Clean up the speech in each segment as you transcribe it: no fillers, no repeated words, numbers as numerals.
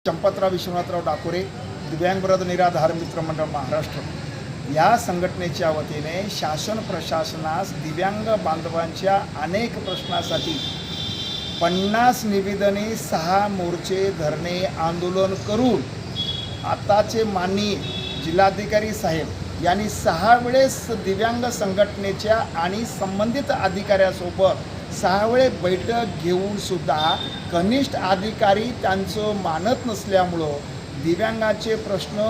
चंपतराव विश्वनाथराव डाकोरे, दिव्यांग विरोध निराधार मित्र मंडळ महाराष्ट्र या संघटनेच्या वतीने शासन प्रशासनास दिव्यांग बांधवांच्या अनेक प्रश्नासाठी 50 निवेदने, 6 मोर्चे, धरणे, आंदोलन करून आताचे माननीय जिल्हाधिकारी साहेब यांनी 6 वेळेस दिव्यांग संघटनेच्या आणि संबंधित अधिकाऱ्यासोबत 6 वेळे बैठक घेऊन सुद्धा कनिष्ठ अधिकारी त्यांचं मानत नसल्यामुळं दिव्यांगाचे प्रश्न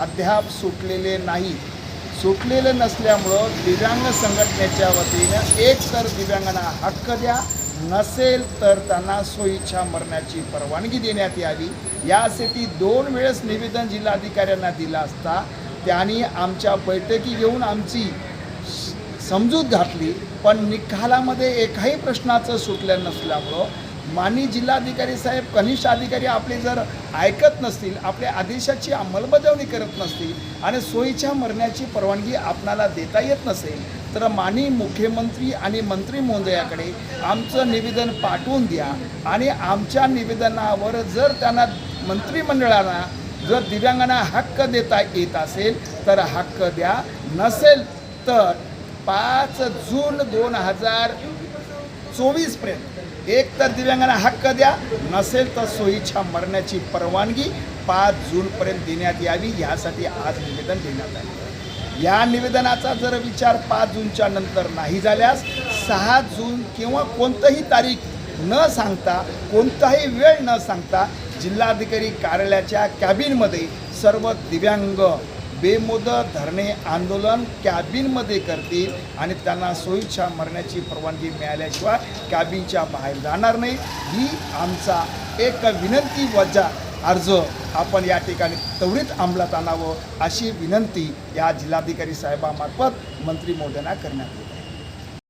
अद्याप सुटलेले नाही. सुटलेले नसल्यामुळं दिव्यांग संघटनेच्या वतीनं एक तर दिव्यांगांना हक्क द्या, नसेल तर त्यांना स्वइच्छा मरण्याची परवानगी देण्यात यावी. यासाठी 2 वेळेस निवेदन जिल्हाधिकाऱ्यांना दिलं असता त्यांनी आमच्या बैठकी घेऊन आमची समजूत घातली, पण निकालामध्ये एकाही प्रश्नाचं सुटलं नसल्यामुळं माननीय जिल्हाधिकारी साहेब, कनिष्ठ अधिकारी आपले जर ऐकत नसतील, आपल्या आदेशाची अंमलबजावणी करत नसतील आणि स्वइच्छा मरण्याची परवानगी आपणाला देता येत नसेल, तर माननीय मुख्यमंत्री आणि मंत्री महोदयाकडे आमचं निवेदन पाठवून द्या आणि आमच्या निवेदनावर जर त्यांना मंत्रिमंडळाला जर दिव्यांगांना हक्क देता येत असेल तर हक्क द्या, नसेल तर 5 जून 2024 पर्यंत एक तर दिव्यांगांना हक्क द्या, नसेल तर स्वइच्छा मरण्याची परवानगी 5 जूनपर्यंत देण्यात यावी. यासाठी आज निवेदन देण्यात आले. या निवेदनाचा जर विचार 5 जूनच्या नंतर नाही झाल्यास 6 जून किंवा कोणतीही तारीख न सांगता, कोणताही वेळ न सांगता जिल्हाधिकारी कार्यालयाच्या कॅबिनमध्ये सर्व दिव्यांग बेमुदत धरणे आंदोलन कॅबिनमध्ये करतील आणि त्यांना स्वइच्छा मरण्याची परवानगी मिळाल्याशिवाय कॅबिनच्या बाहेर जाणार नाही. ही आमचा एक विनंती वजा अर्ज आपण या ठिकाणी त्वरित अंमलात आणावं अशी विनंती या जिल्हाधिकारी साहेबांमार्फत मंत्री महोदयांना करण्यात येते.